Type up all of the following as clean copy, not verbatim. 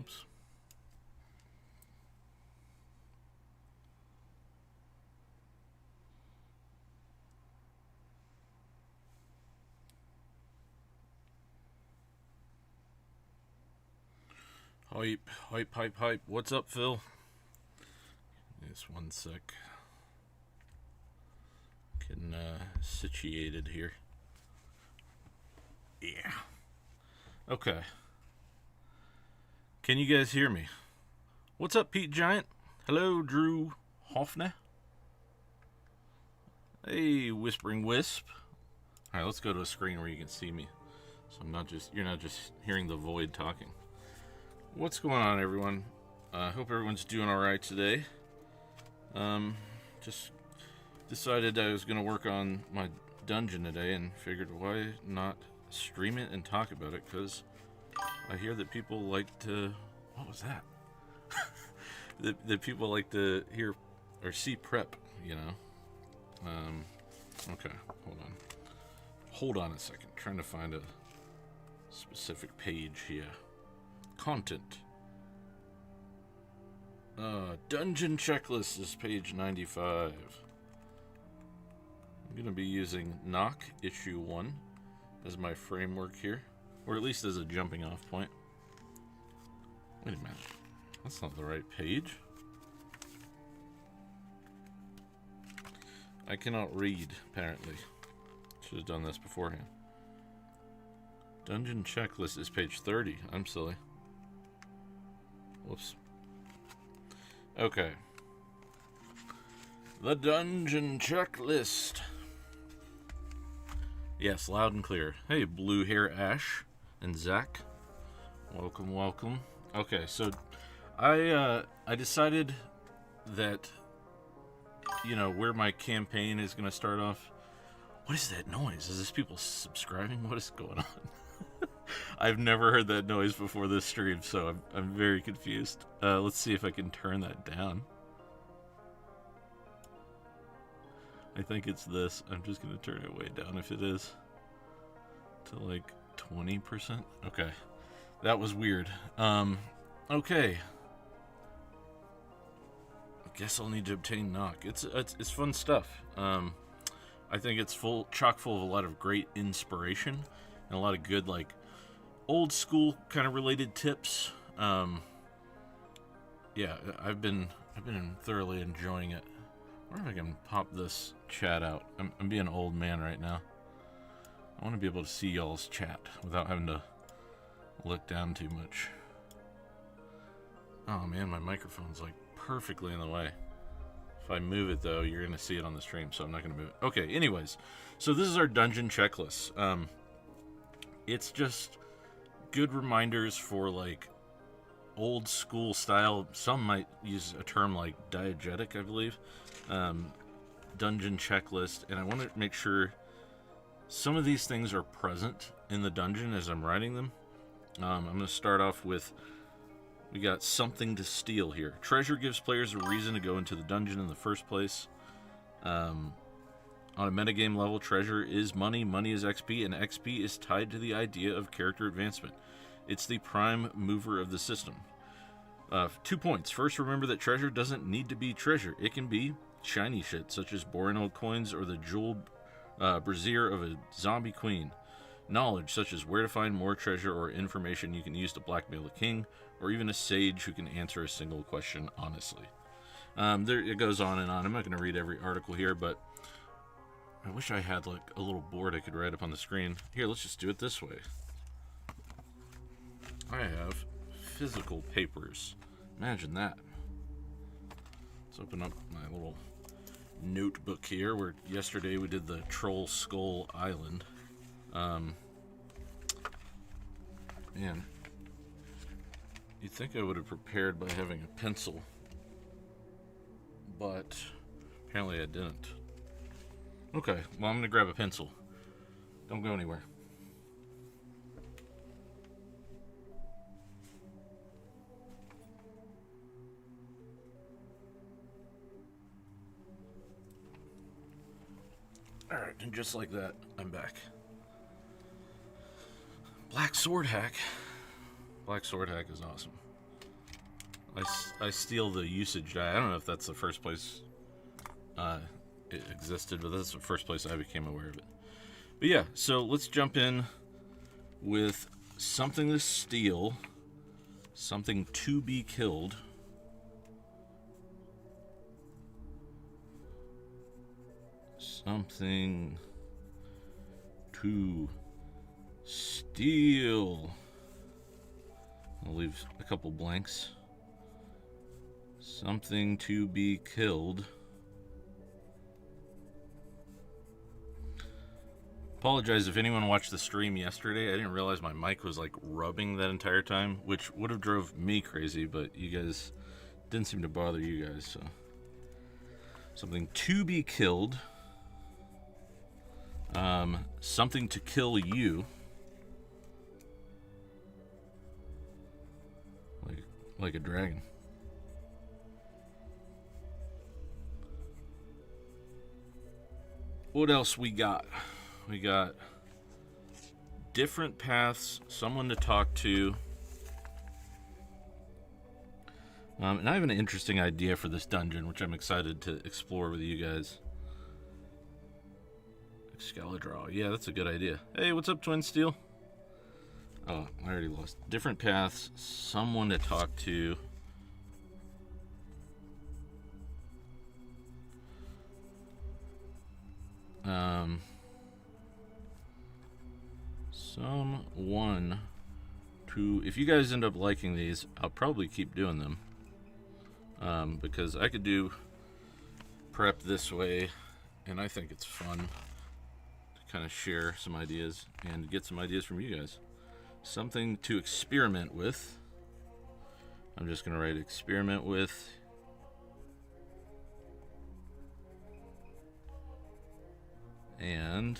Oops. Hype, hype, hype, hype. What's up, Phil? Just one sec. Getting situated here. Yeah. Okay. Can you guys hear me? What's up, Pete Giant? Hello, Drew Hoffner. Hey, Whispering Wisp. Alright, let's go to a screen where you can see me. So you're not just hearing the void talking. What's going on, everyone? I hope everyone's doing alright today. Just decided I was going to work on my dungeon today and figured why not stream it and talk about it, because I hear that people like to... What was that? that people like to hear or see prep, you know? Okay, hold on a second. I'm trying to find a specific page here. Content. Dungeon checklist is page 95. I'm going to be using Knock issue 1 as my framework here, or at least as a jumping off point. Wait a minute. That's not the right page. I cannot read, apparently. Should have done this beforehand. Dungeon checklist is page 30. I'm silly. Whoops. Okay. The dungeon checklist. Yes, loud and clear. Hey, Blue Hair Ash and Zach. Welcome, welcome. Okay, so I decided that, you know, where my campaign is going to start off. What is that noise? Is this people subscribing? What is going on? I've never heard that noise before this stream, so I'm very confused. Let's see if I can turn that down. I think it's this. I'm just going to turn it way down if it is. To like 20%. Okay. That was weird. Okay. I guess I'll need to obtain Knock. It's fun stuff. I think it's chock full of a lot of great inspiration and a lot of good, like, old school kind of related tips. Yeah, I've been thoroughly enjoying it. I wonder if I can pop this chat out. I'm being an old man right now. I want to be able to see y'all's chat without having to look down too much. Oh man, my microphone's like perfectly in the way. If I move it though, you're gonna see it on the stream, so I'm not gonna move it. Okay, anyways, so this is our dungeon checklist. It's just good reminders for like old school style. Some might use a term like diegetic, I believe. Dungeon checklist, and I want to make sure some of these things are present in the dungeon as I'm writing them. I'm going to start off with, we got something to steal here. Treasure gives players a reason to go into the dungeon in the first place. On a metagame level, treasure is money, money is XP, and XP is tied to the idea of character advancement. It's the prime mover of the system. 2 points. First, remember that treasure doesn't need to be treasure. It can be shiny shit, such as boring old coins or the jeweled brassiere of a zombie queen. Knowledge, such as where to find more treasure or information you can use to blackmail a king, or even a sage who can answer a single question honestly. There it goes on and on. I'm not going to read every article here, but I wish I had like a little board I could write up on the screen. Here, let's just do it this way. I have physical papers. Imagine that. Let's open up my little notebook here, where yesterday we did the Troll Skull Island. Man, you'd think I would have prepared by having a pencil, but apparently I didn't. Okay, well, I'm gonna grab a pencil. Don't go anywhere. Alright, and just like that, I'm back. Black Sword Hack. Black Sword Hack is awesome. I steal the usage die. I don't know if that's the first place it existed, but that's the first place I became aware of it. But yeah, so let's jump in with something to steal, something to be killed. Something to steal. I'll leave a couple blanks. Something to be killed. Apologize if anyone watched the stream yesterday. I didn't realize my mic was like rubbing that entire time, which would have drove me crazy, but you guys didn't seem to bother you guys, so. Something to be killed. Something to kill you. Like a dragon. What else we got? We got different paths, someone to talk to. And I have an interesting idea for this dungeon, which I'm excited to explore with you guys. Excalidraw. Yeah, that's a good idea. Hey, what's up, Twin Steel? Oh, I already lost. Different paths, someone to talk to. Someone to... If you guys end up liking these, I'll probably keep doing them. Because I could do prep this way, and I think it's fun to kind of share some ideas and get some ideas from you guys. Something to experiment with. I'm just going to write experiment with. And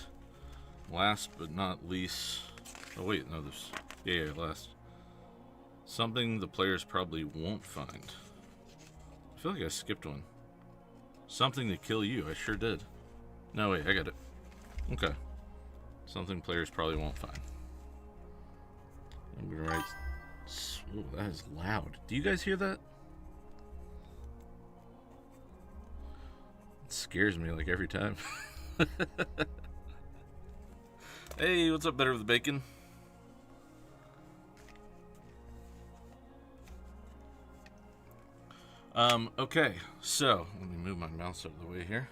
last but not least, oh wait, no, there's, yeah, last. Something the players probably won't find. I feel like I skipped one. Something to kill you, I sure did. No, wait, I got it. Okay. Something players probably won't find. I'm gonna write, oh, that is loud. Do you guys hear that? It scares me like every time. Hey, what's up, Better with the Bacon? Okay, so let me move my mouse out of the way here.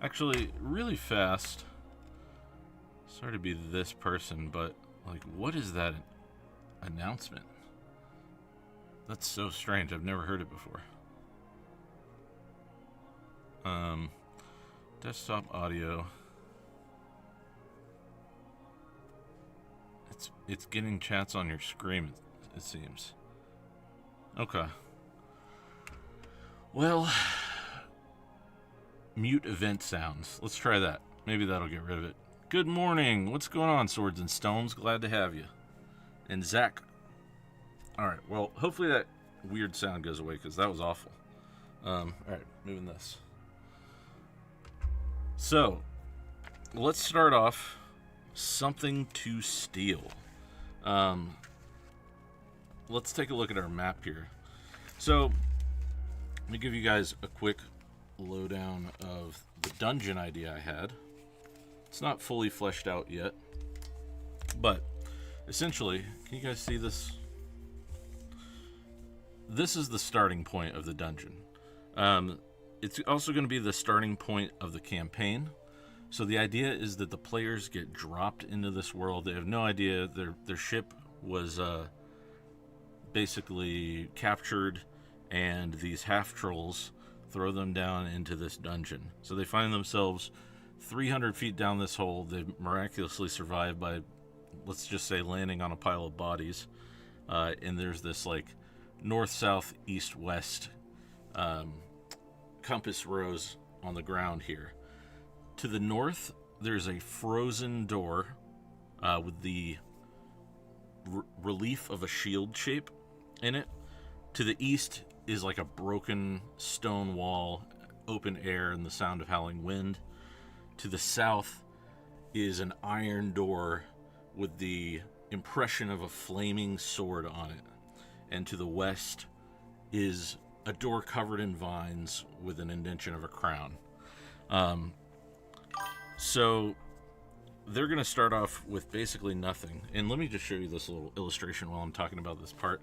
Actually, really fast. Sorry to be this person, but like, what is that announcement? That's so strange. I've never heard it before. Desktop audio. It's getting chats on your screen, it seems. Okay. Well, mute event sounds. Let's try that. Maybe that'll get rid of it. Good morning. What's going on, Swords and Stones? Glad to have you. And Zach. Alright, well, hopefully that weird sound goes away, because that was awful. Alright, moving this. So, let's start off. Something to steal. Let's take a look at our map here. So, let me give you guys a quick lowdown of the dungeon idea I had. It's not fully fleshed out yet, but essentially, can you guys see this? This is the starting point of the dungeon. It's also going to be the starting point of the campaign. So the idea is that the players get dropped into this world. They have no idea. Their ship was basically captured, and these half-trolls throw them down into this dungeon. So they find themselves 300 feet down this hole. They miraculously survive by, let's just say, landing on a pile of bodies. And there's this like north, south, east, west compass rose on the ground here. To the north, there's a frozen door with the relief of a shield shape in it. To the east is like a broken stone wall, open air, and the sound of howling wind. To the south is an iron door with the impression of a flaming sword on it. And to the west is a door covered in vines with an indentation of a crown. So they're going to start off with basically nothing. And let me just show you this little illustration while I'm talking about this part.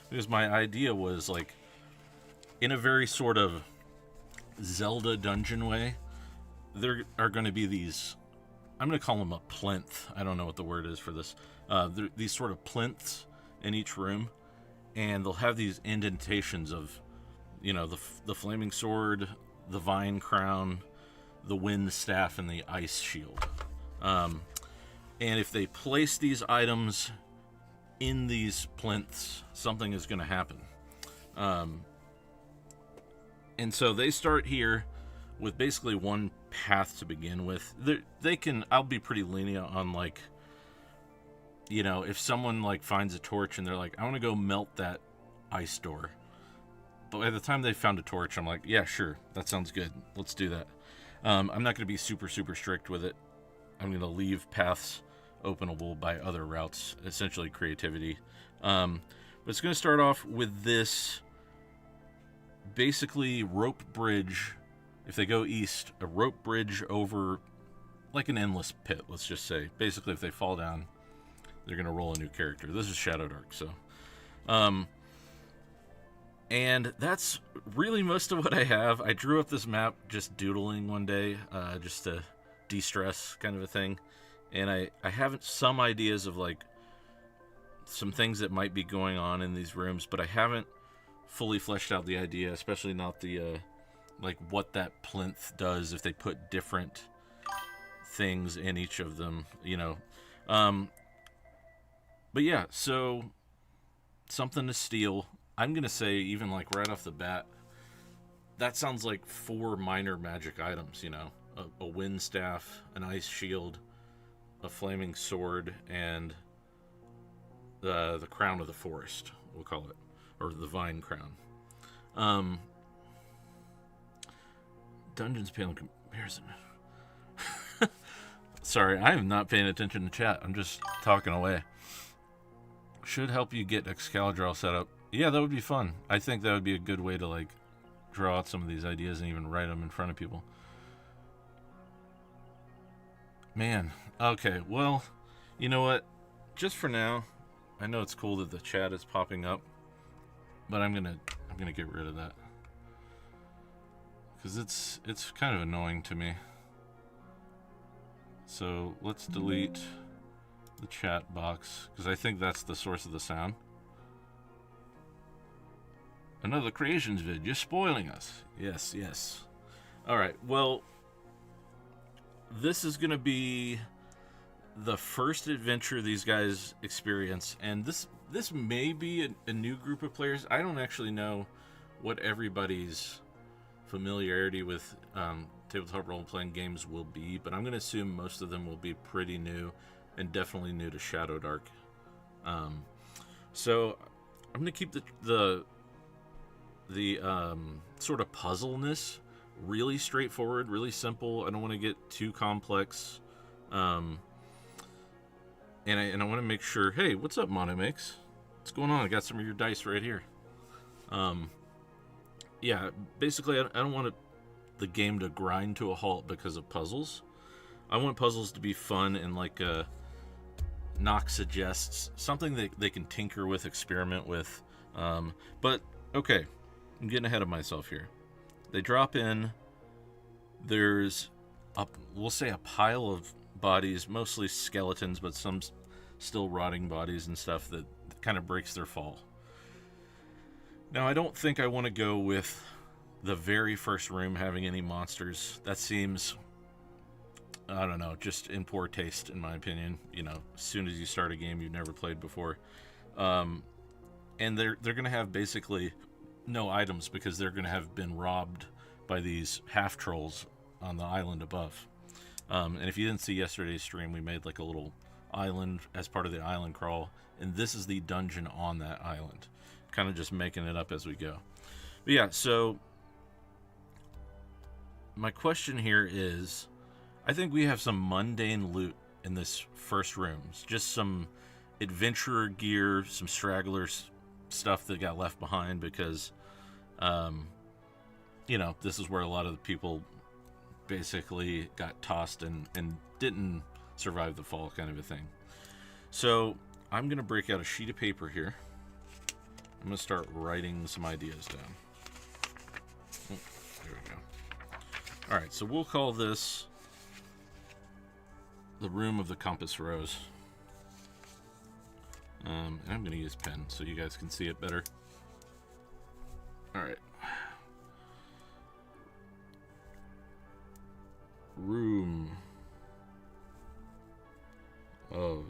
Because my idea was, like, in a very sort of Zelda dungeon way, there are going to be these, I'm going to call them a plinth. I don't know what the word is for this. These sort of plinths in each room. And they'll have these indentations of, you know, the flaming sword, the vine crown, the wind staff, and the ice shield. And if they place these items in these plinths, something is going to happen. And so they start here with basically one path to begin with. They can, I'll be pretty lenient on, like, you know, if someone, like, finds a torch and they're like, I want to go melt that ice door. But by the time they found a torch, I'm like, yeah, sure, that sounds good. Let's do that. I'm not going to be super, super strict with it. I'm going to leave paths openable by other routes, essentially creativity. But it's going to start off with this basically rope bridge. If they go east, a rope bridge over like an endless pit, let's just say. Basically, if they fall down, they're going to roll a new character. This is ShadowDark, so. And that's really most of what I have. I drew up this map just doodling one day, just to de-stress kind of a thing. And I have some ideas of, like, some things that might be going on in these rooms, but I haven't fully fleshed out the idea, especially not the, like, what that plinth does if they put different things in each of them, you know. But yeah, so something to steal. I'm going to say, even, like, right off the bat, that sounds like 4 minor magic items, you know. A wind staff, an ice shield, a flaming sword, and the crown of the forest, we'll call it. Or the vine crown. Dungeons pale in comparison. Sorry, I am not paying attention to chat. I'm just talking away. Should help you get Excalibur set up. Yeah, that would be fun. I think that would be a good way to, like, draw out some of these ideas and even write them in front of people. Man, okay, well, you know what? Just for now, I know it's cool that the chat is popping up, but I'm gonna get rid of that because it's kind of annoying to me. So let's delete the chat box because I think that's the source of the sound. Another creations vid, you're spoiling us. Yes, yes. All right, well, this is going to be the first adventure these guys experience, and this may be a new group of players. I don't actually know what everybody's familiarity with tabletop role-playing games will be, but I'm going to assume most of them will be pretty new and definitely new to ShadowDark. So I'm going to keep the sort of puzzleness really straightforward, really simple. I don't want to get too complex. And I want to make sure, hey, what's up, Monomakes? What's going on? I got some of your dice right here. Yeah, basically, I don't want the game to grind to a halt because of puzzles. I want puzzles to be fun and, like, Nox suggests something that they can tinker with, experiment with. But, okay, I'm getting ahead of myself here. They drop in, there's, we'll say a pile of bodies, mostly skeletons, but some still rotting bodies and stuff that kind of breaks their fall. Now, I don't think I want to go with the very first room having any monsters. That seems, I don't know, just in poor taste, in my opinion. You know, as soon as you start a game you've never played before. And they're going to have basically no items because they're going to have been robbed by these half-trolls on the island above. And if you didn't see yesterday's stream, we made like a little island as part of the island crawl, and this is the dungeon on that island. Kind of just making it up as we go. But yeah, so my question here is, I think we have some mundane loot in this first room. It's just some adventurer gear, some stragglers stuff that got left behind because You know, this is where a lot of the people basically got tossed and didn't survive the fall, kind of a thing. So I'm going to break out a sheet of paper here. I'm going to start writing some ideas down. Oh, there we go. All right, so we'll call this the Room of the Compass Rose. And I'm going to use pen so you guys can see it better. All right. Room of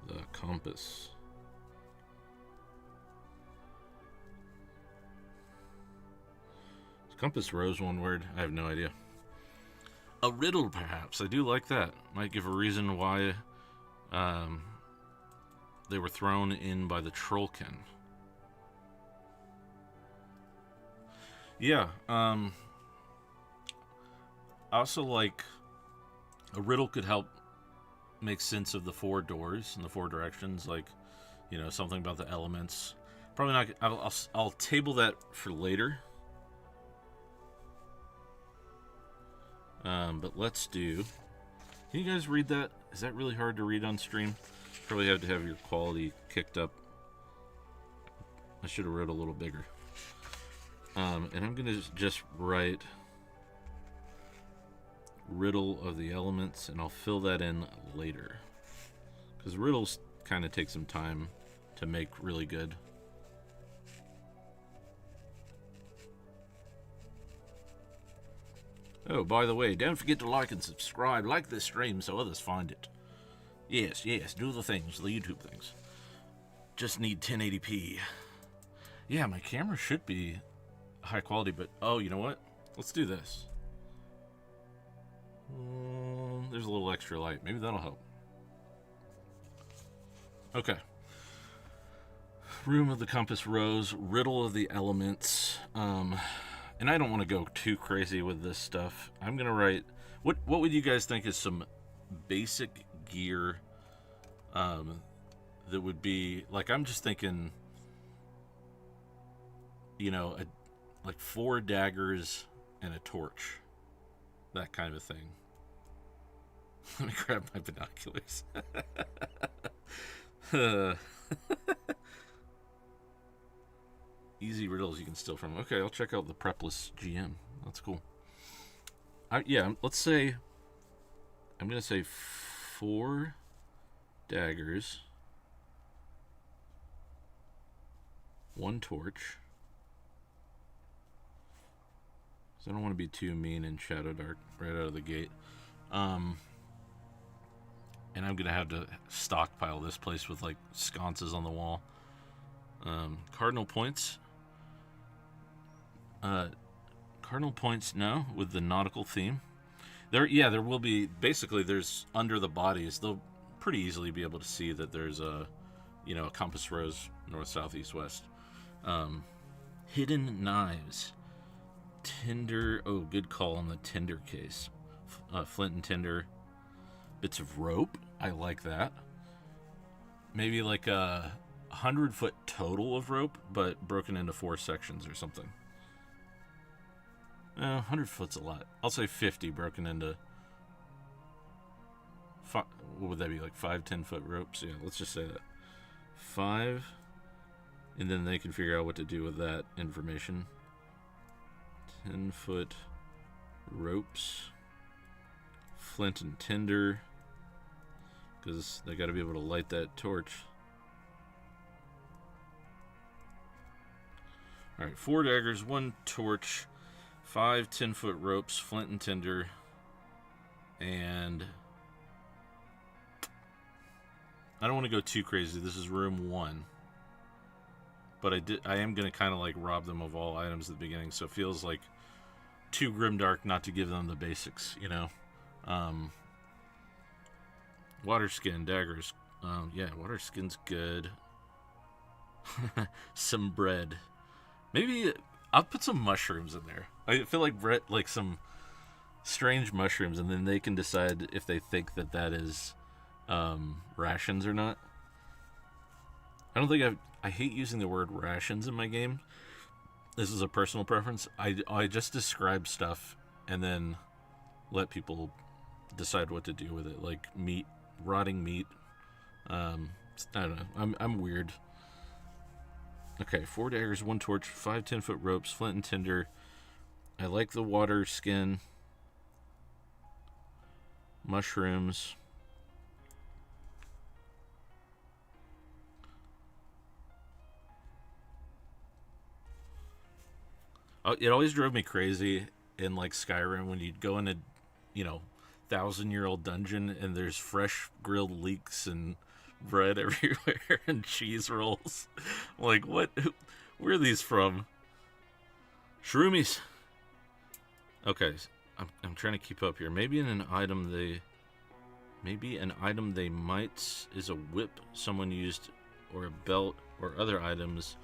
the Compass. Is Compass Rose one word? I have no idea. A riddle, perhaps. I do like that. Might give a reason why they were thrown in by the Trollkin. Yeah, I also like a riddle could help make sense of the four doors and the four directions, like, you know, something about the elements. Probably not. I'll table that for later. But let's do. Can you guys read that? Is that really hard to read on stream? Probably have to have your quality kicked up. I should have wrote a little bigger. And I'm gonna just write riddle of the elements, and I'll fill that in later, because riddles kind of take some time to make really good. Oh, by the way, don't forget to like and subscribe. Like this stream so others find it. Yes, do the things, the YouTube things. Just need 1080p. Yeah, my camera should be high quality, but oh, you know what? Let's do this. There's a little extra light. Maybe that'll help. Okay. Room of the Compass Rose, riddle of the elements. And I don't want to go too crazy with this stuff. I'm gonna write. What would you guys think is some basic gear? That would be like, I'm just thinking, you know, like 4 daggers and a torch, that kind of thing. Let me grab my binoculars. Easy riddles you can steal from. Okay, I'll check out the Prepless GM. That's cool. Yeah, let's say, I'm going to say 4 daggers, 1 torch. So I don't want to be too mean in ShadowDark right out of the gate. And I'm going to have to stockpile this place with, like, sconces on the wall. Cardinal points. Cardinal points, no, with the nautical theme. There will be, basically, there's under the bodies, they'll pretty easily be able to see that there's a, you know, a compass rose, north, south, east, west. Hidden knives. Tinder, oh, good call on the tinder case. Flint and tinder. Bits of rope, I like that. Maybe like a 100-foot total of rope, but broken into 4 sections or something. 100 foot's a lot. I'll say 50 broken into, what would that be, like 5, 10-foot ropes? Yeah, let's just say that. 5, and then they can figure out what to do with that information. 10-foot ropes. Flint and tinder, because they got to be able to light that torch. Alright, 4 daggers, 1 torch, 5 10-foot ropes, flint and tinder, and I don't want to go too crazy. This is room 1. But I am going to kind of like rob them of all items at the beginning, so it feels like too grimdark not to give them the basics, you know? Water skin, daggers. Yeah, water skin's good. Some bread. Maybe I'll put some mushrooms in there. I feel like bread, like some strange mushrooms, and then they can decide if they think that is rations or not. I don't think I hate using the word rations in my game, this is a personal preference. I just describe stuff and then let people decide what to do with it. Like meat, rotting meat. I don't know. I'm weird. Okay, 4 daggers, 1 torch, 5 10-foot ropes, flint and tinder. I like the water skin. Mushrooms. It always drove me crazy in like Skyrim when you'd go in a, 1,000-year-old dungeon and there's fresh grilled leeks and bread everywhere and cheese rolls. Like, what? Where are these from? Shroomies. Okay, I'm trying to keep up here. Maybe an item they might is a whip someone used, or a belt, or other items.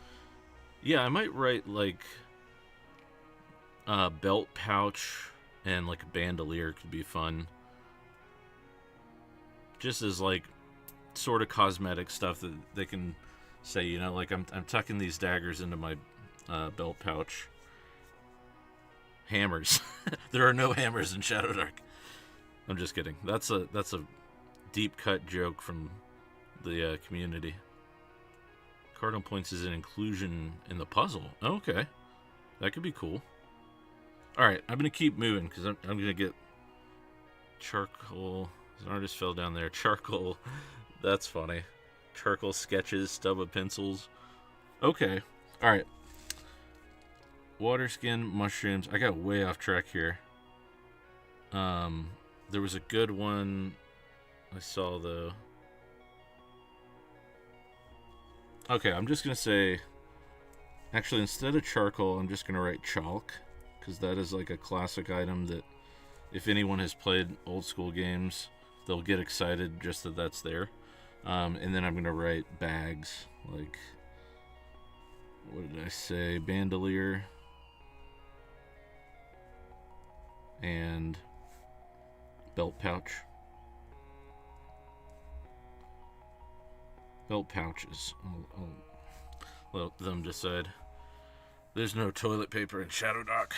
Yeah, I might write like a belt pouch and like a bandolier could be fun. Just as like sort of cosmetic stuff that they can say, like I'm tucking these daggers into my belt pouch. Hammers. There are no hammers in ShadowDark. I'm just kidding. That's a deep cut joke from the community. Cardinal points is an inclusion in the puzzle. Okay, that could be cool. All right, I'm gonna keep moving because I'm gonna get charcoal. An artist fell down there. Charcoal. That's funny. Charcoal sketches, stub of pencils. Okay. All right. Water skin, mushrooms. I got way off track here. There was a good one I saw though. Okay, I'm just gonna say. Actually, instead of charcoal, I'm just gonna write chalk, because that is like a classic item that, if anyone has played old school games, they'll get excited just that that's there. And then I'm gonna write bags. Like, what did I say? Bandolier. And belt pouch. Belt pouches. I'll let them decide. There's no toilet paper in ShadowDark.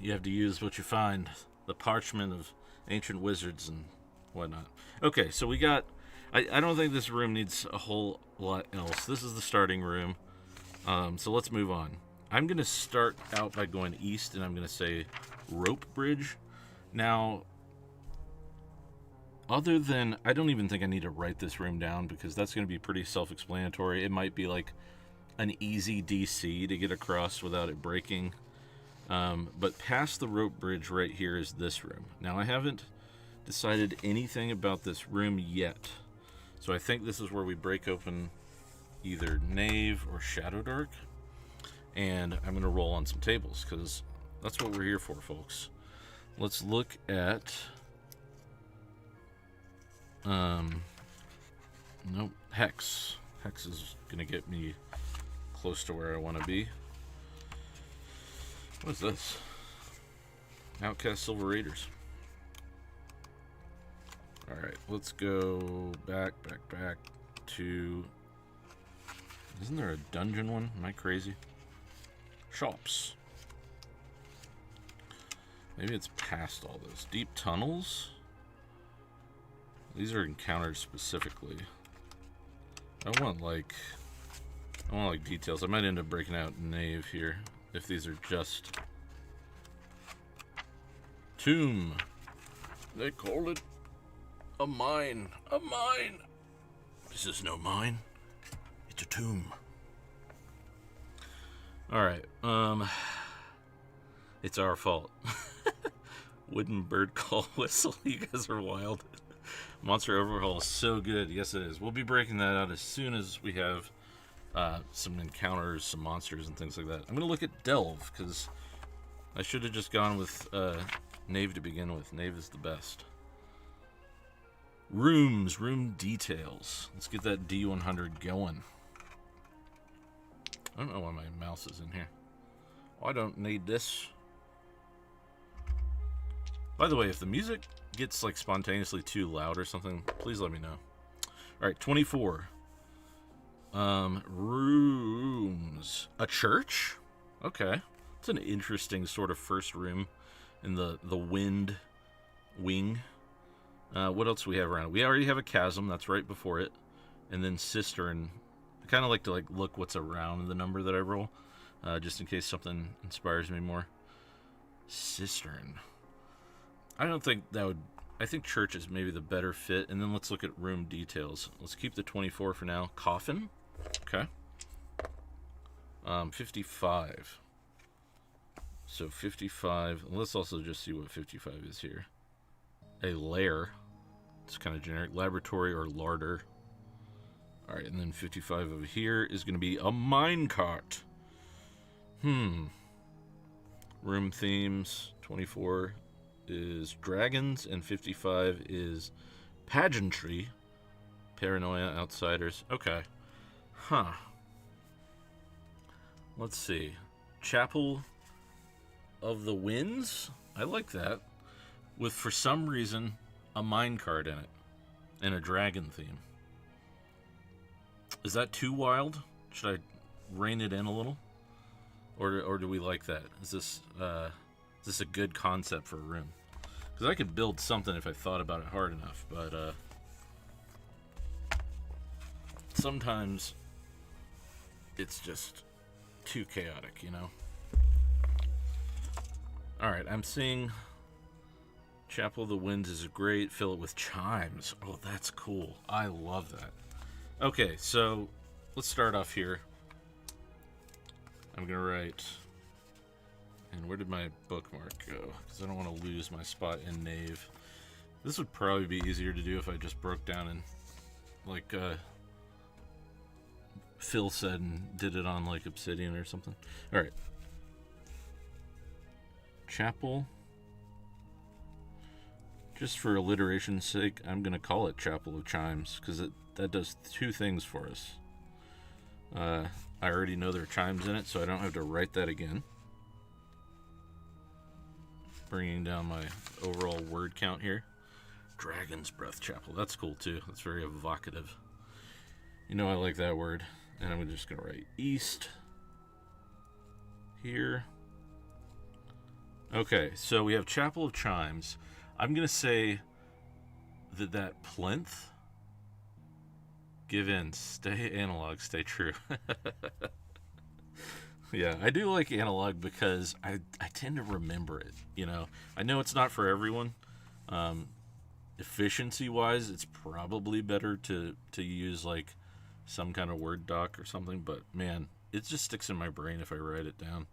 You have to use what you find. The parchment of ancient wizards and whatnot. Okay, so we got... I don't think this room needs a whole lot else. This is the starting room. So let's move on. I'm going to start out by going east, and I'm going to say rope bridge. Now, other than... I don't even think I need to write this room down, because that's going to be pretty self-explanatory. It might be like an easy DC to get across without it breaking. But past the rope bridge right here is this room. Now, I haven't decided anything about this room yet. So I think this is where we break open either Knave or ShadowDark. And I'm going to roll on some tables, because that's what we're here for, folks. Let's look at... Nope, Hex. Hex is going to get me close to where I want to be. What's this? Outcast Silver Raiders. Alright, let's go back to... Isn't there a dungeon one? Am I crazy? Shops. Maybe it's past all this. Deep tunnels? These are encountered specifically. I want details. I might end up breaking out Knave here if these are just... Tomb. They call it a mine. A mine. This is no mine. It's a tomb. Alright, it's our fault. Wooden bird call whistle. You guys are wild. Monster Overhaul is so good. Yes, it is. We'll be breaking that out as soon as we have some encounters, some monsters, and things like that. I'm going to look at Delve, because I should have just gone with Knave to begin with. Knave is the best. Rooms, room details. Let's get that D100 going. I don't know why my mouse is in here. Oh, I don't need this. By the way, if the music gets like spontaneously too loud or something, please let me know. All right, 24. Rooms. rooms. A church? Okay. It's an interesting sort of first room in the wind wing. What else do we have around? We already have a chasm. That's right before it. And then cistern. I kind of like to look what's around the number that I roll, just in case something inspires me more. Cistern. I don't think that would... I think church is maybe the better fit. And then let's look at room details. Let's keep the 24 for now. Coffin. Okay. 55. So 55. Let's also just see what 55 is here. A lair. It's kind of generic. Laboratory or larder. Alright, and then 55 over here is going to be a minecart. Room themes. 24 is dragons, and 55 is pageantry. Paranoia, outsiders. Okay. Huh. Let's see. Chapel of the Winds? I like that. With, for some reason, a minecart in it. And a dragon theme. Is that too wild? Should I rein it in a little? Or do we like that? Is this a good concept for a room? Because I could build something if I thought about it hard enough, but sometimes it's just too chaotic, you know? Alright, I'm seeing Chapel of the Winds is great. Fill it with chimes. Oh, that's cool. I love that. Okay, so let's start off here. I'm going to write... And where did my bookmark go? Because I don't want to lose my spot in Knave. This would probably be easier to do if I just broke down and, like, Phil said, and did it on, like, Obsidian or something. Alright. Chapel. Just for alliteration's sake, I'm going to call it Chapel of Chimes, because that does two things for us. I already know there are chimes in it, so I don't have to write that again. Bringing down my overall word count here. Dragon's Breath Chapel. That's cool, too. That's very evocative. You know I like that word. And I'm just going to write east. Here. Okay, so we have Chapel of Chimes. I'm going to say that plinth... Give in. Stay analog. Stay true. Yeah, I do like analog because I tend to remember it, you know. I know it's not for everyone. Efficiency-wise, it's probably better to use, like, some kind of Word doc or something. But, man, it just sticks in my brain if I write it down.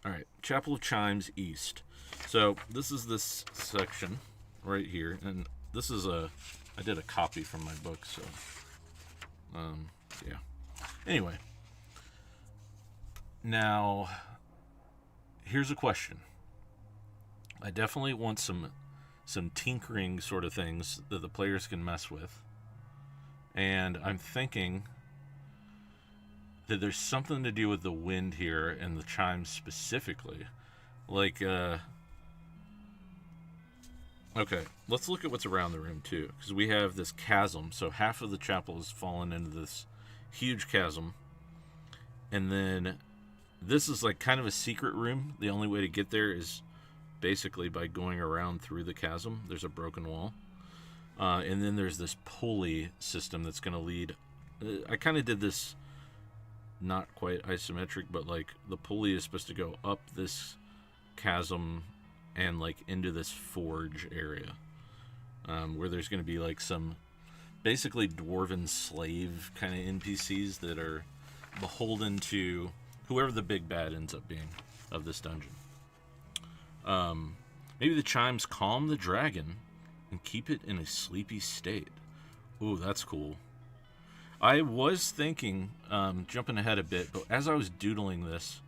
All right, Chapel of Chimes East. So this is this section right here. And this is I did a copy from my book, so... yeah. Anyway... Now, here's a question. I definitely want some tinkering sort of things that the players can mess with. And I'm thinking that there's something to do with the wind here and the chimes specifically. Like, okay, let's look at what's around the room too. Because we have this chasm, so half of the chapel has fallen into this huge chasm. And then... This is like kind of a secret room. The only way to get there is basically by going around through the chasm. There's a broken wall. And then there's this pulley system that's going to lead... I kind of did this not quite isometric, but like the pulley is supposed to go up this chasm and like into this forge area. Where there's going to be like some basically dwarven slave kind of NPCs that are beholden to... whoever the big bad ends up being of this dungeon. Maybe the chimes calm the dragon and keep it in a sleepy state. Ooh, that's cool. I was thinking, jumping ahead a bit, but as I was doodling this,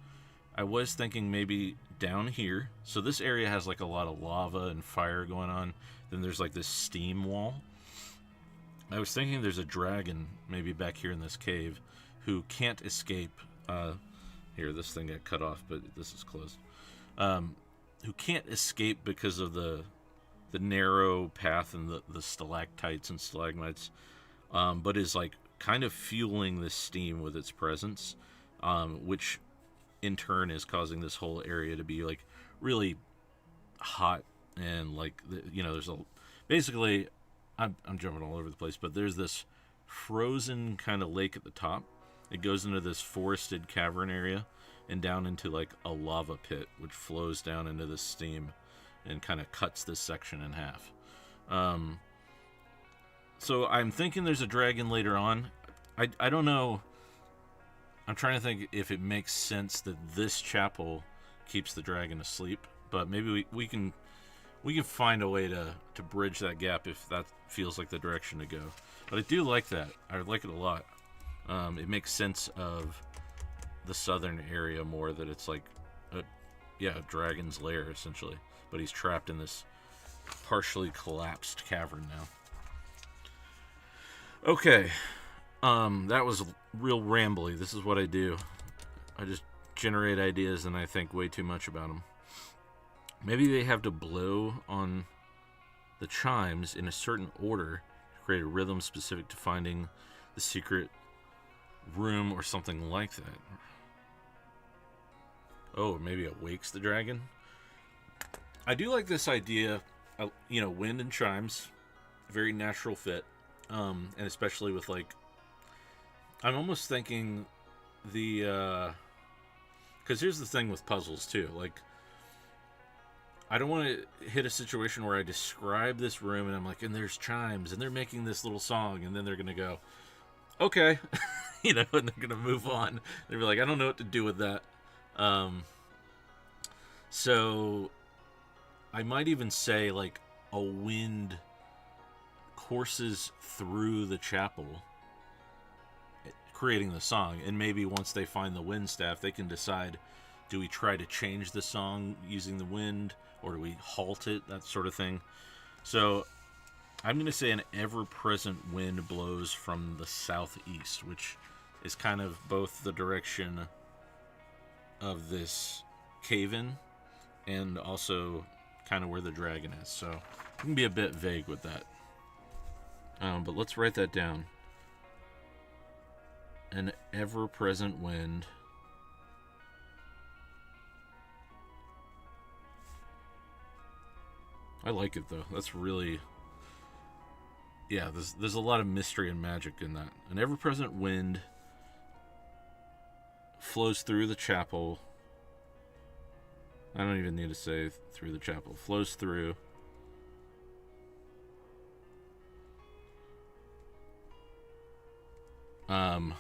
I was thinking maybe down here. So this area has like a lot of lava and fire going on. Then there's like this steam wall. I was thinking there's a dragon maybe back here in this cave who can't escape... Here, this thing got cut off, but this is closed. Who can't escape because of the narrow path and the stalactites and stalagmites, but is like kind of fueling this steam with its presence, which in turn is causing this whole area to be like really hot, and like there's basically I'm jumping all over the place, but there's this frozen kind of lake at the top. It goes into this forested cavern area and down into like a lava pit, which flows down into the steam and kind of cuts this section in half. So I'm thinking there's a dragon later on. I don't know. I'm trying to think if it makes sense that this chapel keeps the dragon asleep, but maybe we can find a way to bridge that gap if that feels like the direction to go. But I do like that. I like it a lot. It makes sense of the southern area more, that it's like a dragon's lair essentially, but he's trapped in this partially collapsed cavern now. Okay, that was real rambly. This is what I do. I just generate ideas and I think way too much about them. Maybe they have to blow on the chimes in a certain order to create a rhythm specific to finding the secret room or something like that. Oh, maybe it wakes the dragon. I do like this idea, wind and chimes, very natural fit, and especially with like, I'm almost thinking because here's the thing with puzzles too, like, I don't want to hit a situation where I describe this room and I'm like, and there's chimes and they're making this little song, and then they're gonna go, okay, and they're gonna move on. They're like, I don't know what to do with that. So I might even say like a wind courses through the chapel, creating the song, and maybe once they find the wind staff, they can decide, do we try to change the song using the wind, or do we halt it, that sort of thing. So I'm going to say an ever-present wind blows from the southeast, which is kind of both the direction of this cave-in and also kind of where the dragon is. So I can be a bit vague with that. But let's write that down. An ever-present wind I like it though. That's really, there's a lot of mystery and magic in that. An ever-present wind flows through the chapel. I don't even need to say through the chapel. Flows through. I'm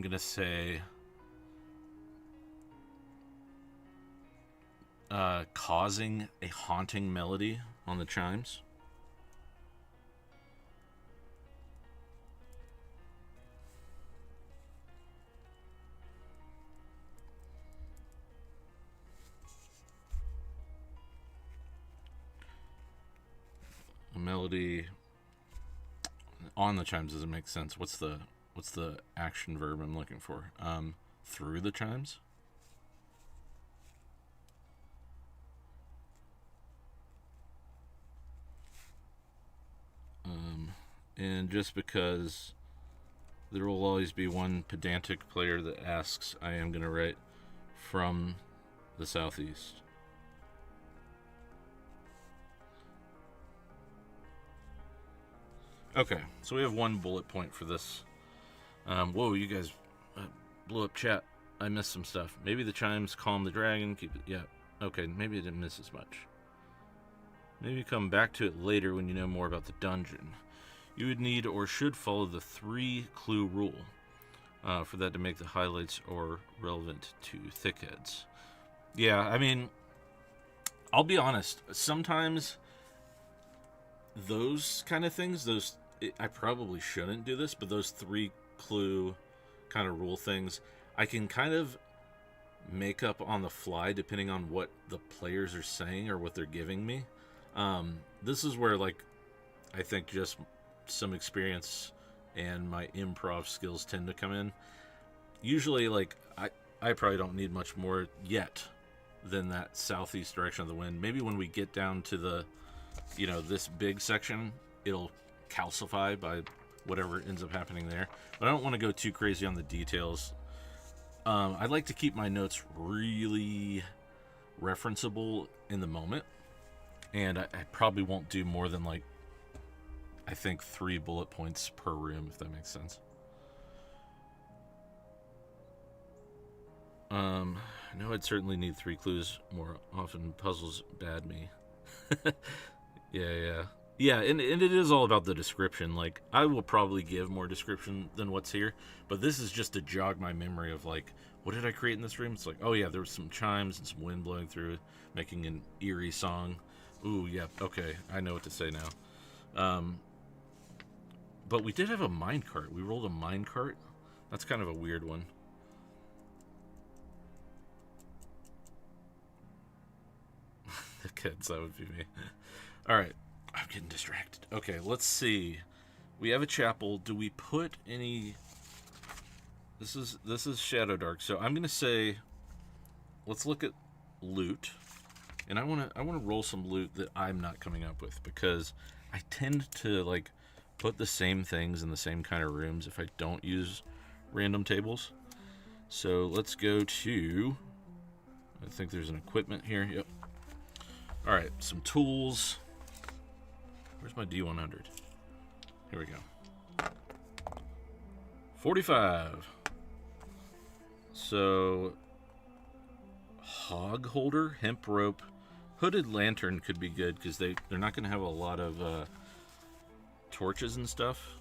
going to say causing a haunting melody on the chimes. A melody on the chimes doesn't make sense. What's the action verb I'm looking for? Through the chimes? And just because there will always be one pedantic player that asks, I am going to write from the southeast. Okay, so we have one bullet point for this. Whoa, you guys blew up chat. I missed some stuff. Maybe the chimes calm the dragon. Keep it. Yeah. Okay, maybe I didn't miss as much. Maybe come back to it later when you know more about the dungeon. You would need or should follow the 3-clue rule for that to make the highlights or relevant to thickheads. Yeah, I mean, I'll be honest. Sometimes those kind of things, I probably shouldn't do this, but those 3-clue kind of rule things, I can kind of make up on the fly depending on what the players are saying or what they're giving me. This is where, like, I think just some experience and my improv skills tend to come in. Usually, like, I probably don't need much more yet than that southeast direction of the wind. Maybe when we get down to the, this big section, it'll calcify by whatever ends up happening there. But I don't want to go too crazy on the details. I'd like to keep my notes really referenceable in the moment. And I probably won't do more than, like, I think 3 bullet points per room, if that makes sense. I know I'd certainly need 3 clues more often. Puzzles bad me. Yeah, and it is all about the description. Like, I will probably give more description than what's here, but this is just to jog my memory of, like, what did I create in this room? It's like, oh yeah, there was some chimes and some wind blowing through, making an eerie song. Ooh, yeah, okay, I know what to say now. But we did have a minecart. We rolled a minecart. That's kind of a weird one. The kids, that would be me. Alright, I'm getting distracted. Okay, let's see. We have a chapel. Do we put any... This is ShadowDark, so I'm gonna say, let's look at loot. And I wanna roll some loot that I'm not coming up with, because I tend to, like, put the same things in the same kind of rooms if I don't use random tables. So let's go to... I think there's an equipment here. Yep. Alright, some tools. Where's my D100? Here we go. 45. So, hog holder, hemp rope, hooded lantern could be good because they're not going to have a lot of torches and stuff.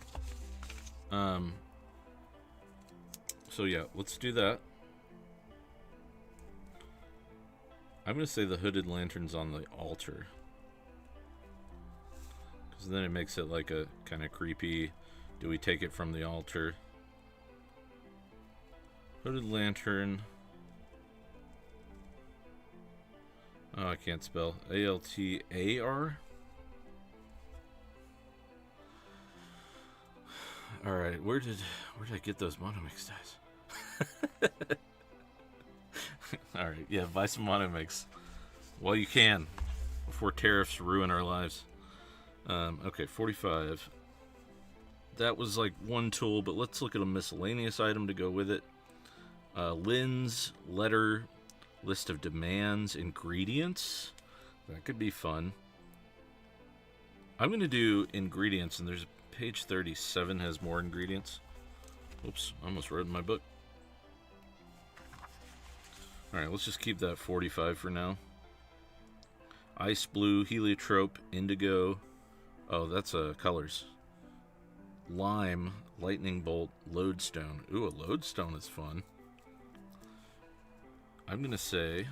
So yeah, let's do that. I'm going to say the hooded lantern's on the altar. Because then it makes it like a kind of creepy, do we take it from the altar? Hooded lantern. Oh, I can't spell. A-L-T-A-R? Alright, where did I get those Monomix dice? Alright, yeah, buy some Monomix while you can, before tariffs ruin our lives. Okay, 45. That was like one tool, but let's look at a miscellaneous item to go with it. Lens, letter, list of demands, ingredients. That could be fun. I'm going to do ingredients, and there's page 37 has more ingredients. Oops, I almost wrote in my book. Alright, let's just keep that 45 for now. Ice blue, heliotrope, indigo. Oh, that's colors. Lime, lightning bolt, lodestone. Ooh, a lodestone is fun. I'm gonna say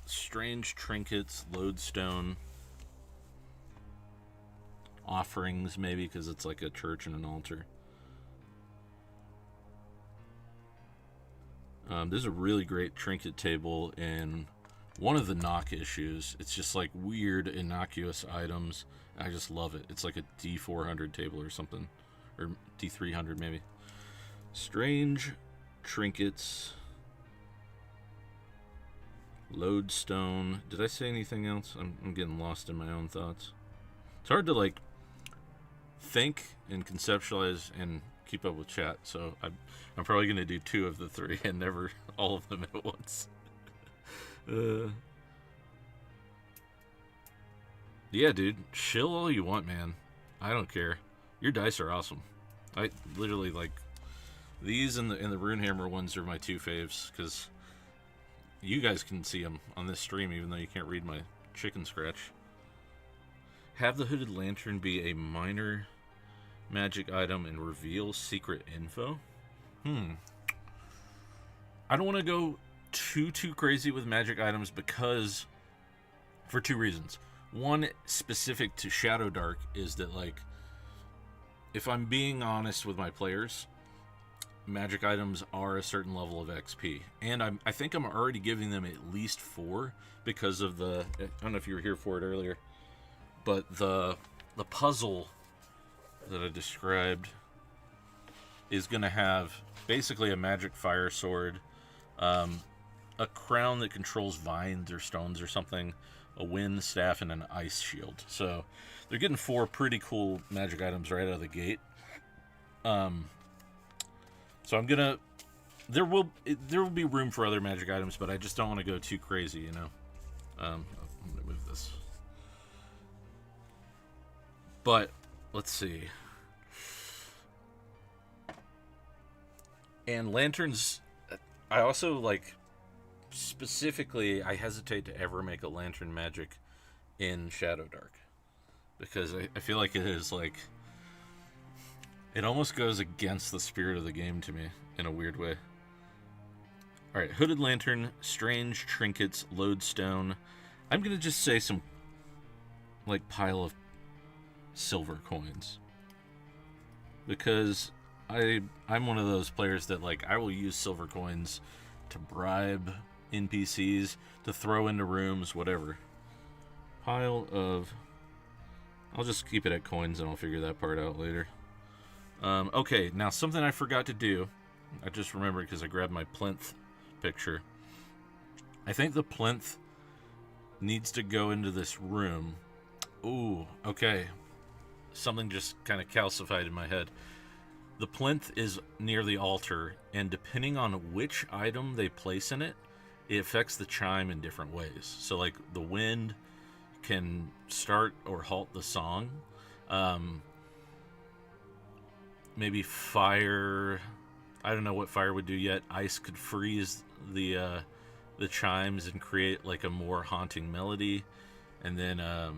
strange trinkets, lodestone, offerings maybe, because it's like a church and an altar. There's a really great trinket table in one of the knock issues. It's just like weird, innocuous items. I just love it. It's like a D400 table or something. Or D300 maybe. Strange trinkets. Lodestone. Did I say anything else? I'm getting lost in my own thoughts. It's hard to like think and conceptualize and keep up with chat, so I'm probably going to do 2 of the 3 and never all of them at once. Yeah, dude, chill all you want, man. I don't care. Your dice are awesome. I literally like these and the Runehammer ones are my 2 faves, because you guys can see them on this stream even though you can't read my chicken scratch. Have the hooded lantern be a minor magic item and reveal secret info. I don't want to go too crazy with magic items, because for 2 reasons. One, specific to ShadowDark, is that, like, if I'm being honest with my players, magic items are a certain level of XP, and I think I'm already giving them at least 4 because of the, I don't know if you were here for it earlier, but the puzzle that I described is going to have basically a magic fire sword, a crown that controls vines or stones or something, a wind staff, and an ice shield. So they're getting 4 pretty cool magic items right out of the gate. So I'm gonna. There will be room for other magic items, but I just don't want to go too crazy, you know. I'm gonna move this. But let's see. And lanterns, I also like. Specifically, I hesitate to ever make a lantern magic in ShadowDark, because I feel like it is like, it almost goes against the spirit of the game to me in a weird way. Alright, hooded lantern, strange trinkets, lodestone. I'm gonna just say some like pile of silver coins, because I'm one of those players that like I will use silver coins to bribe NPCs, to throw into rooms, whatever. Pile of... I'll just keep it at coins and I'll figure that part out later. Okay, now something I forgot to do. I just remembered because I grabbed my plinth picture. I think the plinth needs to go into this room. Ooh, okay. Something just kind of calcified in my head. The plinth is near the altar, and depending on which item they place in it, it affects the chime in different ways. So, like, the wind can start or halt the song. Maybe fire... I don't know what fire would do yet. Ice could freeze the chimes and create, like, a more haunting melody. And then, oh,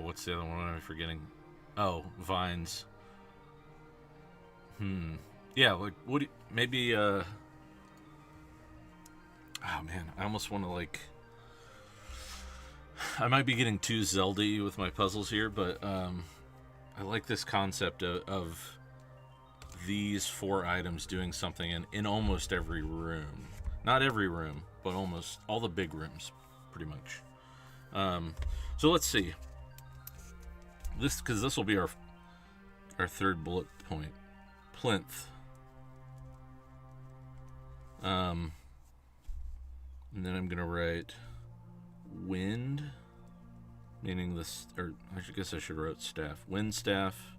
what's the other one am I forgetting? Oh, vines. Yeah, like, what do you, maybe, oh man, I almost want to, like, I might be getting too Zelda-y with my puzzles here, but I like this concept of these 4 items doing something in almost every room. Not every room, but almost all the big rooms, pretty much. So let's see. Because this will be our 3rd bullet point. Plinth. And then I'm gonna write wind, meaning this, or I guess I should write staff. Wind staff.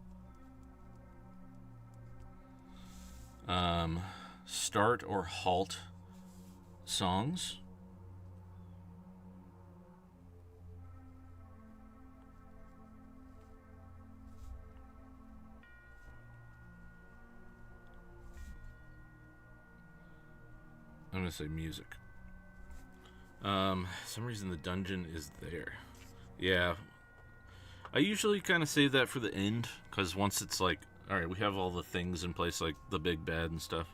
Start or halt songs. I'm gonna say music. Some reason the dungeon is there. Yeah. I usually kind of save that for the end, because once it's like, alright, we have all the things in place, like the big bed and stuff.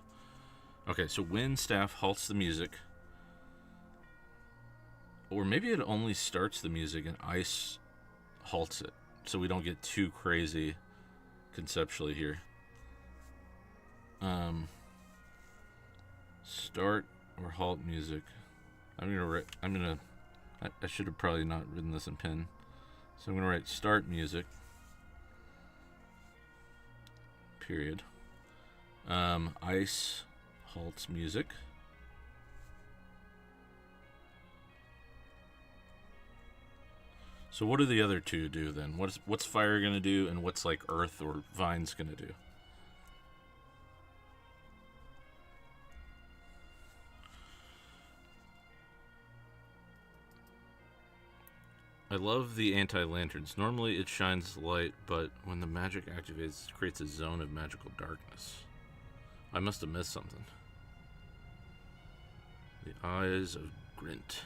Okay, so wind staff halts the music. Or maybe it only starts the music and ice halts it, so we don't get too crazy conceptually here. Start or halt music. I should have probably not written this in pen. So I'm gonna write start music. Period. Ice halts music. So what do the other 2 do then? What's fire gonna do, and what's like earth or vines gonna do? I love the anti-lanterns. Normally it shines light, but when the magic activates, it creates a zone of magical darkness. I must have missed something. The eyes of Grint.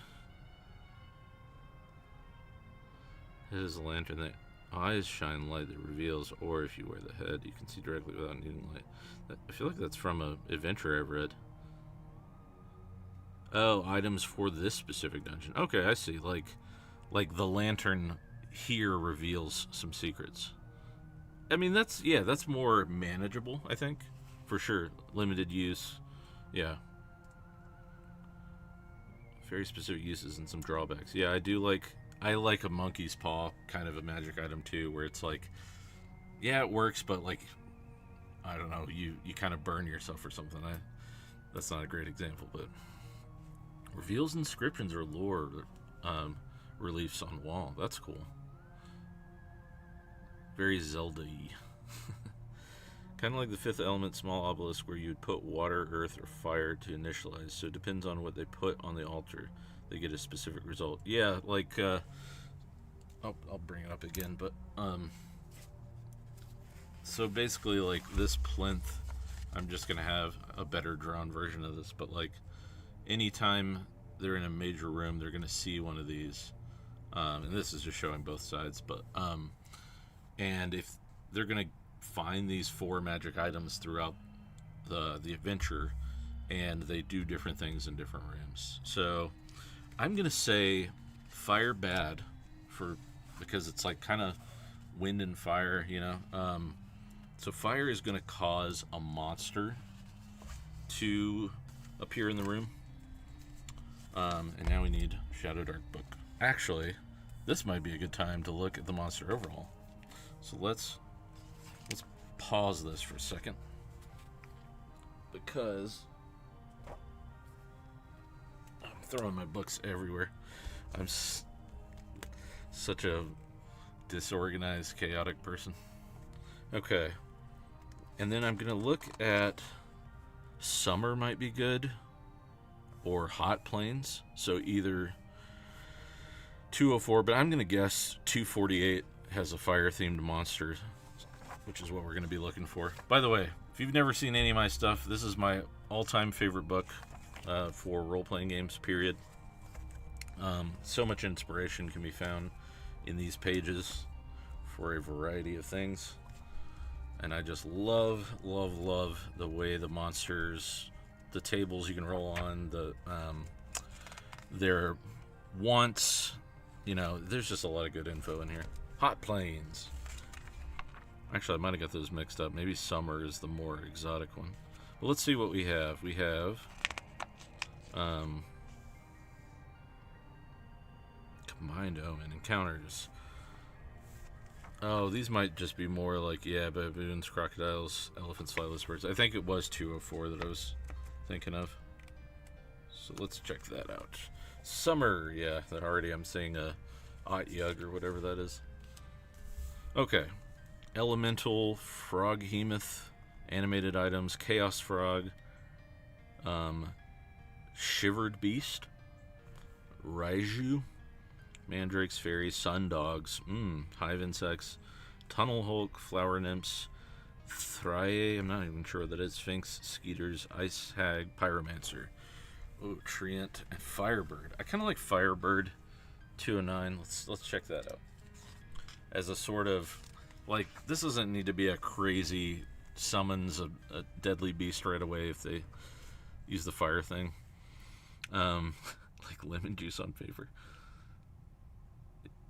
It is a lantern that eyes shine light that reveals, or if you wear the head, you can see directly without needing light. I feel like that's from a adventure I've read. Oh, items for this specific dungeon. Okay, I see. Like the lantern here reveals some secrets. I mean, that's more manageable, I think. For sure. Limited use. Yeah. Very specific uses and some drawbacks. Yeah, I like a monkey's paw kind of a magic item too, where it's like, yeah, it works, but like, I don't know, you kind of burn yourself or something. That's not a great example, but Reveals inscriptions or lore reliefs on wall. That's cool. Very Zelda-y. Kind of like the fifth element, small obelisk, where you'd put water, earth, or fire to initialize. So it depends on what they put on the altar. They get a specific result. Yeah, like, I'll bring it up again, but, so basically, like, this plinth, I'm just going to have a better drawn version of this, but, like, anytime they're in a major room, they're going to see one of these, and this is just showing both sides, but, and if they're going to find these 4 magic items throughout the adventure, and they do different things in different rooms. So I'm gonna say fire bad because it's like kind of wind and fire, you know. So fire is gonna cause a monster to appear in the room, and now we need ShadowDark book. Actually, this might be a good time to look at the monster overhaul. So let's pause this for a second, because I'm throwing my books everywhere. I'm such a disorganized, chaotic person. Okay, and then I'm gonna look at summer might be good, or hot plains. So either 204, but I'm gonna guess 248 has a fire themed monster, which is what we're going to be looking for. By the way, if you've never seen any of my stuff, this is my all-time favorite book for role-playing games, period. So much inspiration can be found in these pages for a variety of things. And I just love, love, love the way the monsters, the tables you can roll on, their wants, you know, there's just a lot of good info in here. Hot plains. Actually, I might have got those mixed up. Maybe summer is the more exotic one. But let's see what we have. We have combined omen encounters. Oh, these might just be more like, yeah, baboons, crocodiles, elephants, flightless birds. I think it was 204 that I was thinking of. So let's check that out. Summer, yeah, that already I'm seeing a Yug or whatever that is. Okay. Elemental, Froghemoth, animated items, Chaos Frog, Shivered Beast, Raiju, Mandrakes, Fairies, Sun Dogs, Hive Insects, Tunnel Hulk, Flower Nymphs, Thrae, I'm not even sure what that is, Sphinx, Skeeters, Ice Hag, Pyromancer, Treant, and Firebird. I kind of like Firebird 209. Let's check that out. As a sort of, like, this doesn't need to be a crazy summons a deadly beast right away if they use the fire thing. Like lemon juice on paper.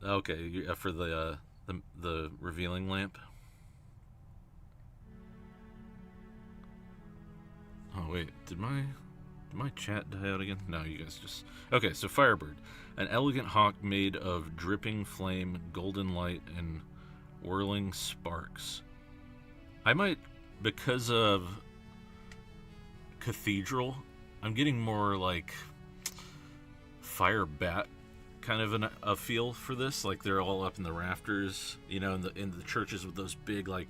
Okay, for the revealing lamp. Oh wait, did my chat die out again? No, you guys just... Okay, so Firebird. An elegant hawk made of dripping flame, golden light, and whirling sparks. I might, because of Cathedral, I'm getting more like fire bat kind of a feel for this. Like they're all up in the rafters, you know, in the churches with those big, like,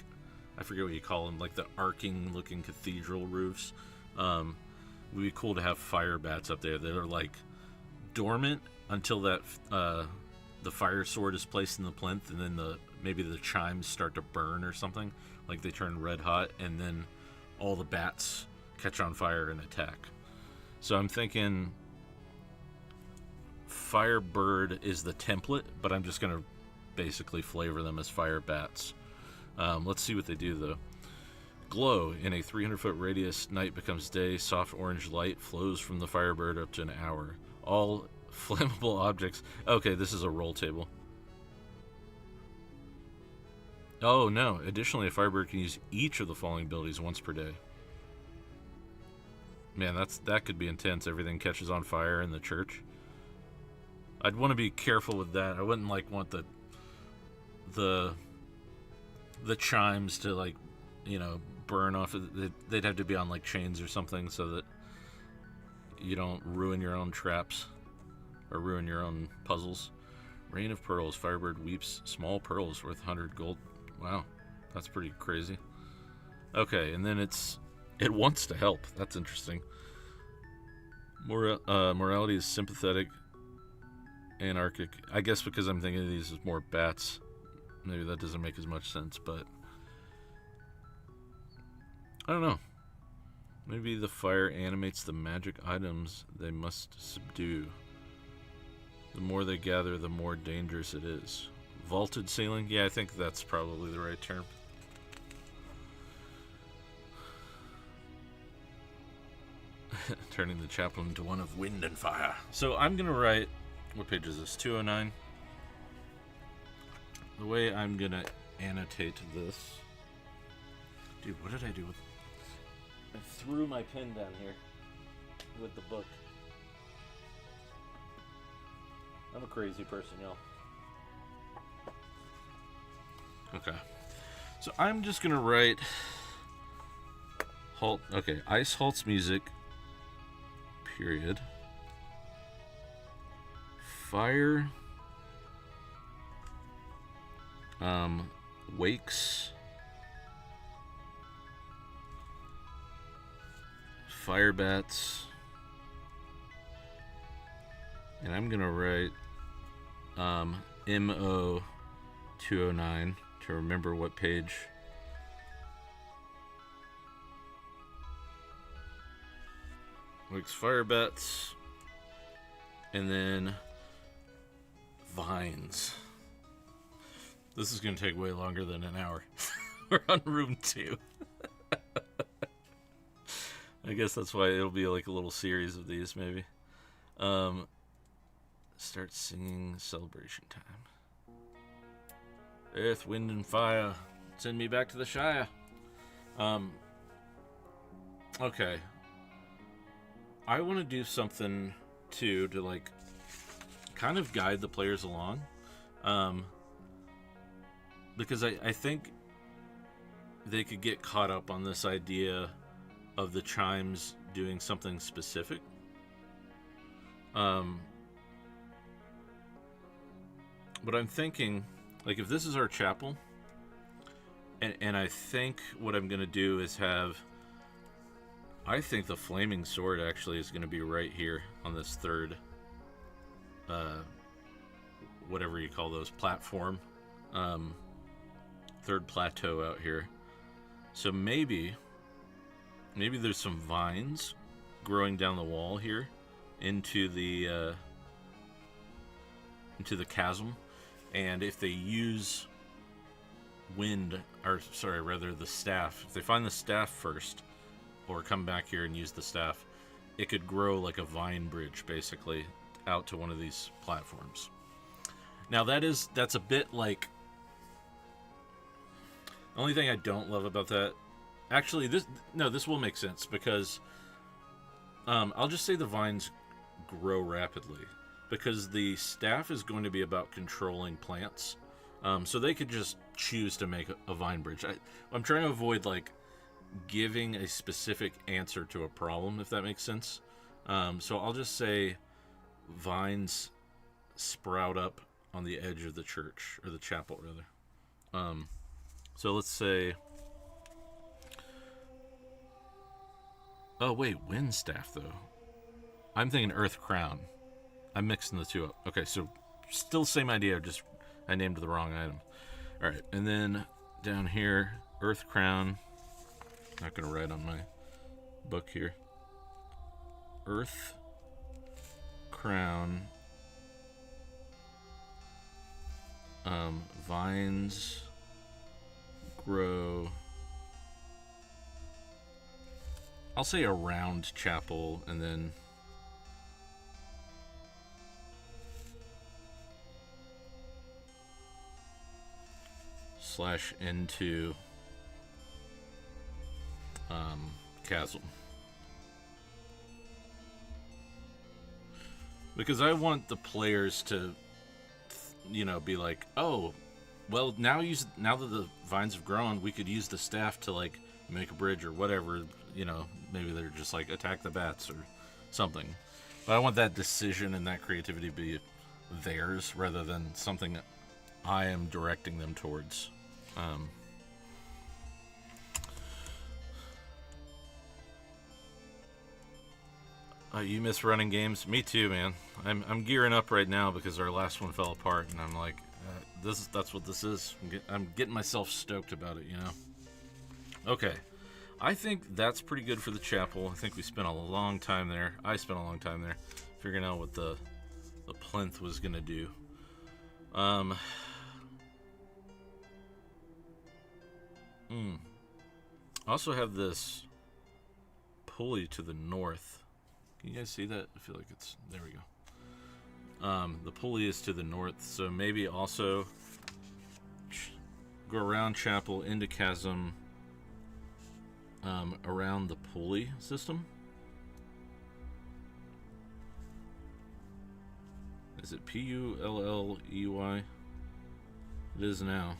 I forget what you call them, like the arcing looking cathedral roofs. It would be cool to have fire bats up there that are like dormant until that the fire sword is placed in the plinth, and then maybe the chimes start to burn or something, like they turn red hot, and then all the bats catch on fire and attack. So I'm thinking Firebird is the template, but I'm just gonna basically flavor them as fire bats. Let's see what they do though. Glow. In a 300-foot radius, night becomes day. Soft orange light flows from the Firebird up to an hour. All flammable objects. Okay, this is a roll table. Oh no, additionally a Firebird can use each of the following abilities once per day. Man, that could be intense. Everything catches on fire in the church. I'd want to be careful with that. I wouldn't like want the chimes to, like, you know, burn off. They'd have to be on like chains or something so that, you don't ruin your own traps or ruin your own puzzles. Rain of Pearls. Firebird weeps small pearls worth 100 gold. Wow, that's pretty crazy. Okay, and then it wants to help. That's interesting. Morality is sympathetic, anarchic. I guess because I'm thinking of these as more bats. Maybe that doesn't make as much sense, but I don't know. Maybe the fire animates the magic items they must subdue. The more they gather, the more dangerous it is. Vaulted ceiling? Yeah, I think that's probably the right term. Turning the chaplain into one of wind and fire. So I'm going to write... What page is this? 209? The way I'm going to annotate this... Dude, what did I do with... I threw my pen down here with the book. I'm a crazy person, y'all. Okay. So I'm just going to write... Halt. Okay, ice halts music. Period. Fire. Wakes. Fire bats. And I'm gonna write MO 209 to remember what page. Wakes fire bats. And then vines. This is gonna take way longer than an hour. We're on room 2. I guess that's why it'll be like a little series of these, maybe. Start singing celebration time. Earth, wind, and fire, send me back to the Shire. Okay. I want to do something, too, to, like, kind of guide the players along. Because I think they could get caught up on this idea of the chimes doing something specific. But I'm thinking, like, if this is our chapel, and I think what I'm going to do is have, I think the flaming sword actually is going to be right here on this third, whatever you call those, platform, third plateau out here. So maybe there's some vines growing down the wall here into the chasm, and if they use the staff, if they find the staff first, or come back here and use the staff, it could grow like a vine bridge, basically, out to one of these platforms. Now that's a bit like, the only thing I don't love about that, actually, this will make sense, because I'll just say the vines grow rapidly, because the staff is going to be about controlling plants. So they could just choose to make a vine bridge. I'm trying to avoid, like, giving a specific answer to a problem, if that makes sense. So I'll just say vines sprout up on the edge of the church, or the chapel, rather. So let's say... Oh, wait, wind staff, though. I'm thinking earth crown. I'm mixing the two up. Okay, so still same idea, just I named the wrong item. Alright, and then down here, earth crown. Not going to write on my book here. Earth crown. Vines grow. I'll say around chapel, and then / into chasm. Because I want the players to, be like, oh, well, now that the vines have grown, we could use the staff to, like, make a bridge or whatever. Maybe they're just like, attack the bats or something. But I want that decision and that creativity to be theirs rather than something that I am directing them towards. You miss running games? Me too, man. I'm gearing up right now because our last one fell apart, and I'm like, that's what this is. I'm getting myself stoked about it, you know. Okay, I think that's pretty good for the chapel. I think we spent a long time there. I spent a long time there figuring out what the plinth was gonna do. I also have this pulley to the north. Can you guys see that? I feel like it's... There we go. The pulley is to the north, so maybe also go around chapel into chasm, around the pulley system. Is it Pulley? It is now.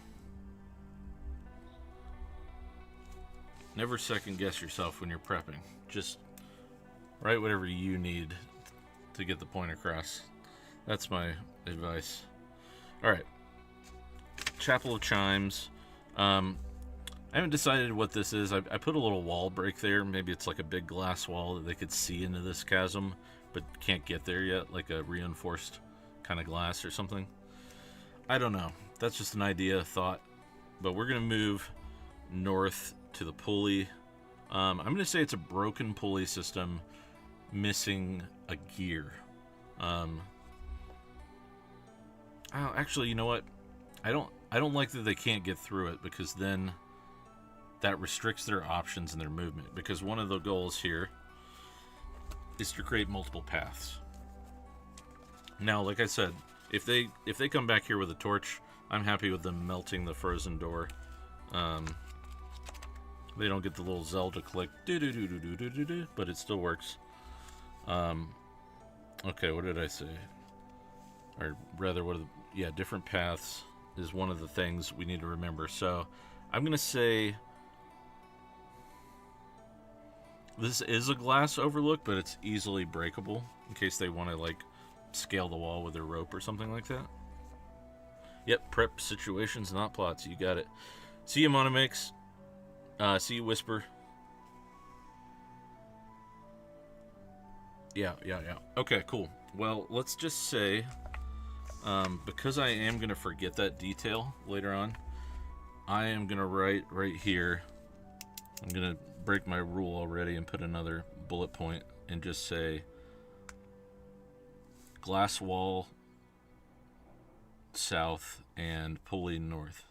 Never second guess yourself when you're prepping. Just write whatever you need to get the point across. That's my advice. Alright. Chapel of Chimes. I haven't decided what this is. I put a little wall break there. Maybe it's like a big glass wall that they could see into this chasm, but can't get there yet. Like a reinforced kind of glass or something. I don't know. That's just an idea, a thought. But we're going to move north to the pulley. I'm going to say it's a broken pulley system missing a gear. Actually, you know what? I don't like that they can't get through it, because then that restricts their options and their movement, because one of the goals here is to create multiple paths. Now, like I said, if they come back here with a torch, I'm happy with them melting the frozen door. They don't get the little Zelda click, but it still works. Okay, what did I say? Or rather, different paths is one of the things we need to remember. So I'm going to say this is a glass overlook, but it's easily breakable in case they want to, like, scale the wall with their rope or something like that. Yep, prep situations, not plots. You got it. See you, Monomix. See you, Whisper. Yeah. Okay, cool. Well, let's just say, because I am going to forget that detail later on, I am going to write right here. I'm going to break my rule already and put another bullet point and just say glass wall south and pulley north.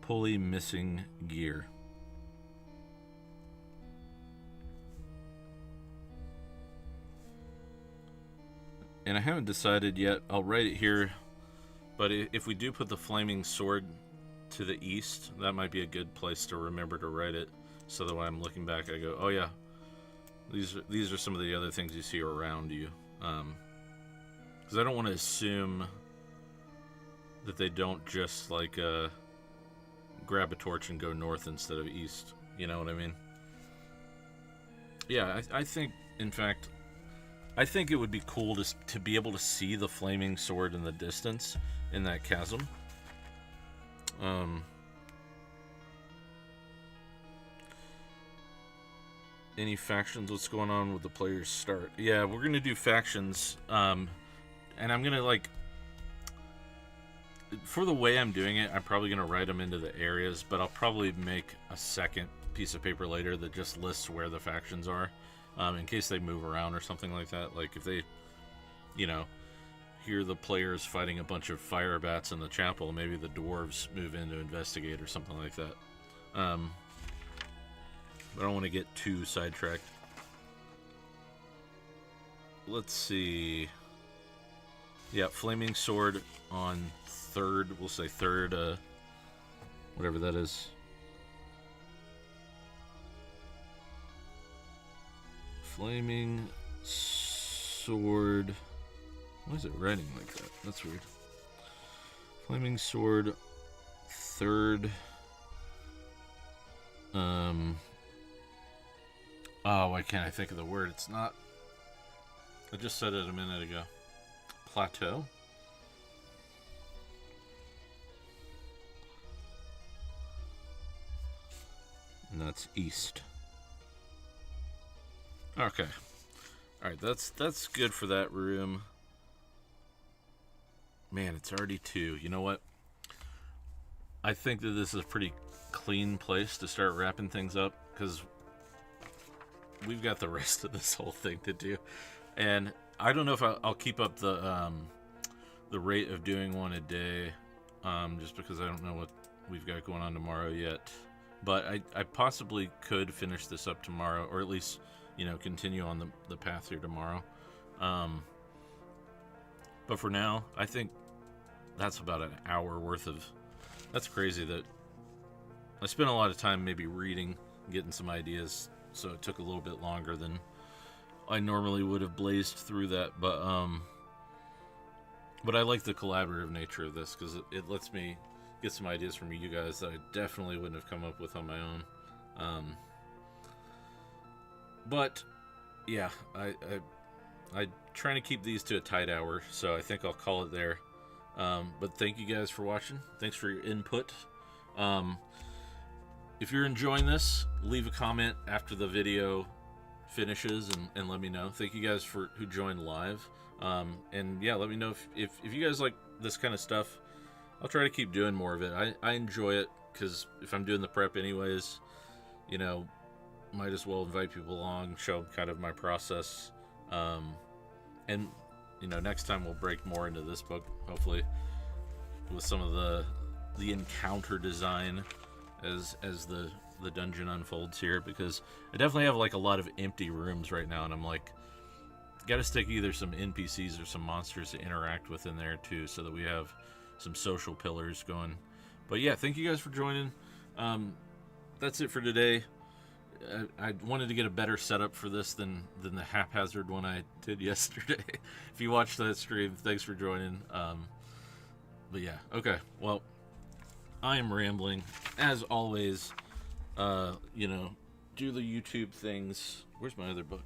Pulley missing gear. And I haven't decided yet. I'll write it here. But if we do put the flaming sword to the east, that might be a good place to remember to write it. So that when I'm looking back, I go, oh yeah, these are some of the other things you see around you. Because I don't want to assume that they don't just like grab a torch and go north instead of east. You know what I mean? Yeah, I think, in fact, I think it would be cool to be able to see the flaming sword in the distance in that chasm. Any factions? What's going on with the players' start? Yeah, we're gonna do factions, and I'm gonna, like, for the way I'm doing it, I'm probably gonna write them into the areas, but I'll probably make a second piece of paper later that just lists where the factions are, in case they move around or something like that. Like if they, you know, hear the players fighting a bunch of fire bats in the chapel, maybe the dwarves move in to investigate or something like that. But I don't want to get too sidetracked. Let's see. Yeah, flaming sword on third. We'll say third, whatever that is. Flaming sword. Why is it writing like that? That's weird. Flaming sword. Third. Oh, why can't I think of the word? It's not. I just said it a minute ago. Plateau. And that's east. Okay. Alright, that's good for that room. Man, it's already 2. You know what? I think that this is a pretty clean place to start wrapping things up, because we've got the rest of this whole thing to do. And I don't know if I'll keep up the rate of doing one a day, just because I don't know what we've got going on tomorrow yet. But I possibly could finish this up tomorrow, or at least, you know, continue on the path here tomorrow. But for now, I think that's about an hour worth of... That's crazy that I spent a lot of time maybe reading, getting some ideas, so it took a little bit longer than I normally would have blazed through that. But I like the collaborative nature of this, because it lets me get some ideas from you guys that I definitely wouldn't have come up with on my own. But yeah, I trying to keep these to a tight hour, so I think I'll call it there. But thank you guys for watching. Thanks for your input. If you're enjoying this, leave a comment after the video finishes and let me know. Thank you guys who joined live. And yeah, let me know if you guys like this kind of stuff. I'll try to keep doing more of it. I enjoy it, because if I'm doing the prep anyways, you know, might as well invite people along, show kind of my process. And, you know, next time we'll break more into this book, hopefully, with some of the encounter design as the dungeon unfolds here, because I definitely have like a lot of empty rooms right now, and I'm like, gotta stick either some NPCs or some monsters to interact with in there too, so that we have some social pillars going. But yeah, thank you guys for joining. That's it for today. I wanted to get a better setup for this than the haphazard one I did yesterday. If you watched that stream, thanks for joining. But yeah, okay. Well, I am rambling as always. You know, do the YouTube things. Where's my other book?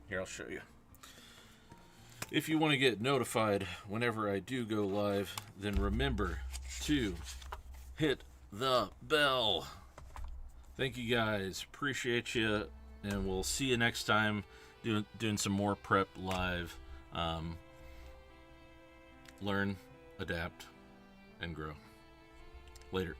Here, I'll show you. If you want to get notified whenever I do go live, then remember to hit the bell. Thank you guys. Appreciate you. And we'll see you next time doing some more prep live. Learn, adapt, and grow. Later.